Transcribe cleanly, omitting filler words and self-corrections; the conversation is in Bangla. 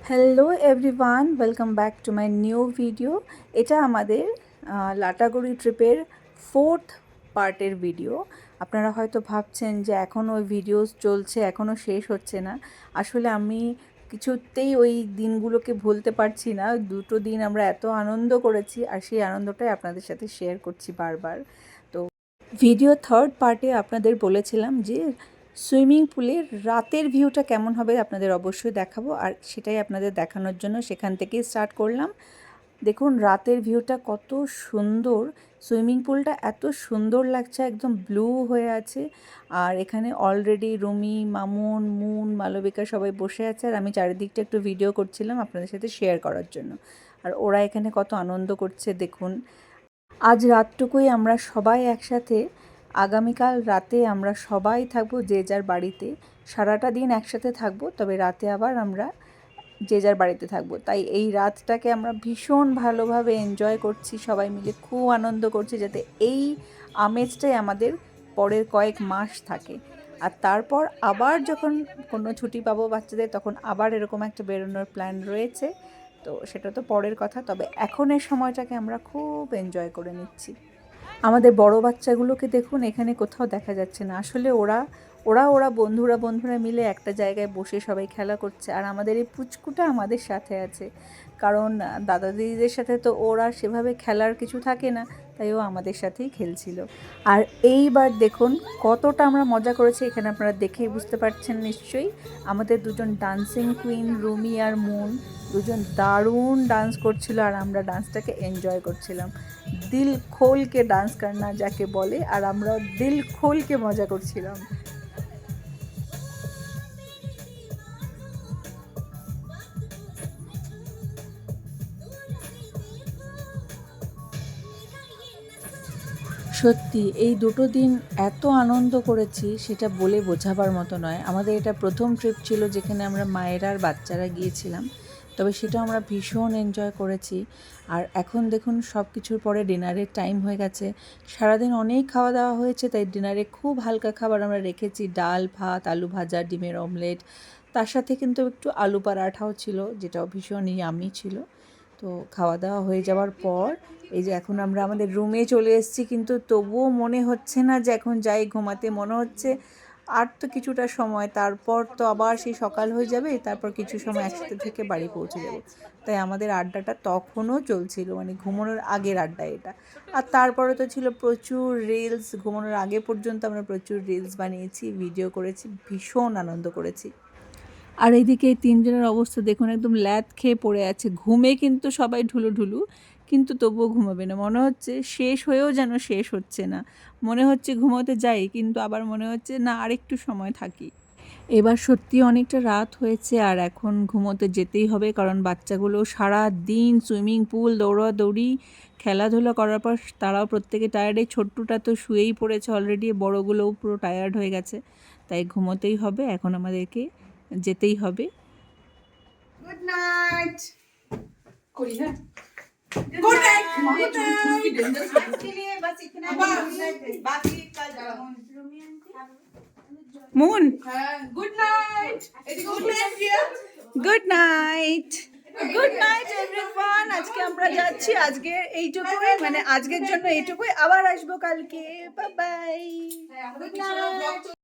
Hello everyone, welcome back to my new video. এটা আমাদের লাটাগুড়ি ট্রিপের 4th পার্টের ভিডিও। আপনারা হয়তো ভাবছেন যে এখনও ওই ভিডিওস চলছে, এখনও শেষ হচ্ছে না। আসলে আমি কিছুতেই ওই দিনগুলোকে ভুলতে পারছি না। দুটো দিন আমরা এত আনন্দ করেছি, আর সেই আনন্দটাই আপনাদের সাথে শেয়ার করছি বারবার। তো ভিডিও 3rd পার্টে আপনাদের বলেছিলাম যে সুইমিং পুলের রাতের ভিউটা কেমন হবে আপনাদের অবশ্যই দেখাবো, আর সেটাই আপনাদের দেখানোর জন্য সেখান থেকেই স্টার্ট করলাম। দেখুন রাতের ভিউটা কত সুন্দর, সুইমিং পুলটা এত সুন্দর লাগছে, একদম ব্লু হয়ে আছে। আর এখানে অলরেডি রুমি, মামুন, মুন, মালবিকা সবাই বসে আছে, আর আমি চারিদিকটা একটু ভিডিও করছিলাম আপনাদের সাথে শেয়ার করার জন্য। আর ওরা এখানে কত আনন্দ করছে দেখুন। আজ রাতটুকুই আমরা সবাই একসাথে, আগামীকাল রাতে আমরা সবাই থাকবো যে যার বাড়িতে। সারাটা দিন একসাথে থাকবো, তবে রাতে আবার আমরা যে যার বাড়িতে থাকবো। তাই এই রাতটাকে আমরা ভীষণ ভালোভাবে এনজয় করছি, সবাই মিলে খুব আনন্দ করছি, যাতে এই আমেজটাই আমাদের পরের কয়েক মাস থাকে। আর তারপর আবার যখন কোনো ছুটি পাবো বাচ্চাদের, তখন আবার এরকম একটা বেরোনোর প্ল্যান রয়েছে। তো সেটা তো পরের কথা, তবে এখনের সময়টাকে আমরা খুব এনজয় করে নিচ্ছি। আমাদের বড় বাচ্চাগুলোকে দেখুন, এখানে কোথাও দেখা যাচ্ছে না। আসলে ওরা ওরা ওরা বন্ধুরা মিলে একটা জায়গায় বসে সবাই খেলা করছে, আর আমাদের এই পুচকুটা আমাদের সাথে আছে। কারণ দাদা দিদিদের সাথে তো ওরা সেভাবে খেলার কিছু থাকে না, তাই ও আমাদের সাথেই খেলছিল। আর এইবার দেখুন কতটা আমরা মজা করেছি, এখানে আপনারা দেখেই বুঝতে পারছেন নিশ্চয়ই। আমাদের দুজন ডান্সিং কুইন রুমি আর মুন, দুজন দারুণ ডান্স করছিল, আর আমরা ডান্সটাকে এনজয় করছিলাম। দিল খোলকে ডান্স করনা যাকে বলে, আর আমরা দিল খোলকে মজা করছিলাম। সত্যি এই দুটো দিন এত আনন্দ করেছি সেটা বলে বোঝাবার মতো নয়। আমাদের এটা প্রথম ট্রিপ ছিল যেখানে আমরা মায়েরা আর বাচ্চারা গিয়েছিলাম, তবে সেটা আমরা ভীষণ এনজয় করেছি। আর এখন দেখুন সব কিছুর পরে ডিনারের টাইম হয়ে গেছে। সারাদিন অনেক খাওয়া দাওয়া হয়েছে, তাই ডিনারে খুব হালকা খাবার আমরা রেখেছি, ডাল, ভাত, আলু ভাজা, ডিমের অমলেট। তার সাথে কিন্তু একটু আলু পরাঠাও ছিল, যেটাও ভীষণ ইয়ামি ছিল। তো খাওয়া দাওয়া হয়ে যাওয়ার পর এই যে এখন আমরা আমাদের রুমে চলে এসেছি, কিন্তু তবুও মনে হচ্ছে না যে এখন যাই ঘুমাতে। মনে হচ্ছে আর তো কিছুটা সময়, তারপর তো আবার সেই সকাল হয়ে যাবে, তারপর কিছু সময় একসাথে থেকে বাড়ি পৌঁছে যাব। তাই আমাদের আড্ডাটা তখনও চলছিল, মানে ঘুমানোর আগের আড্ডা এটা। আর তারপরে তো ছিল প্রচুর রিলস, ঘুমানোর আগে পর্যন্ত আমরা প্রচুর রিলস বানিয়েছি, ভিডিও করেছি, ভীষণ আনন্দ করেছি। আর এইদিকে এই তিনজনের অবস্থা দেখুন, একদম ল্যাদ খেয়ে পড়ে আছে ঘুমে, কিন্তু সবাই ঢুলুঢুলু, কিন্তু তবুও ঘুমাবে না। মনে হচ্ছে শেষ হয়েও যেন শেষ হচ্ছে না। মনে হচ্ছে ঘুমোতে যাই, কিন্তু আবার মনে হচ্ছে না আরেকটু সময় থাকি। এবার সত্যি অনেকটা রাত হয়েছে, আর এখন ঘুমোতে যেতেই হবে, কারণ বাচ্চাগুলো সারা দিন সুইমিং পুল, দৌড়াদৌড়ি, খেলাধুলা করার পর তারাও প্রত্যেকে টায়ার্ড। এই ছোট্টটা তো শুয়েই পড়েছে অলরেডি, বড়গুলোও পুরো টায়ার্ড হয়ে গেছে। তাই ঘুমোতেই হবে, এখন আমাদেরকে যেতেই হবে। গুড নাইট করি হ্যাঁ गुड नाइट गुड नाइट आज के लिए बस इतना ही बाकी कल মুন, good night good night dear good night. Good night everyone. আজকে আমরা যাচ্ছি, আজকে এইটুকুই, মানে আজকের জন্য এইটুকুই, আবার আসবো কালকে। Bye bye. Good night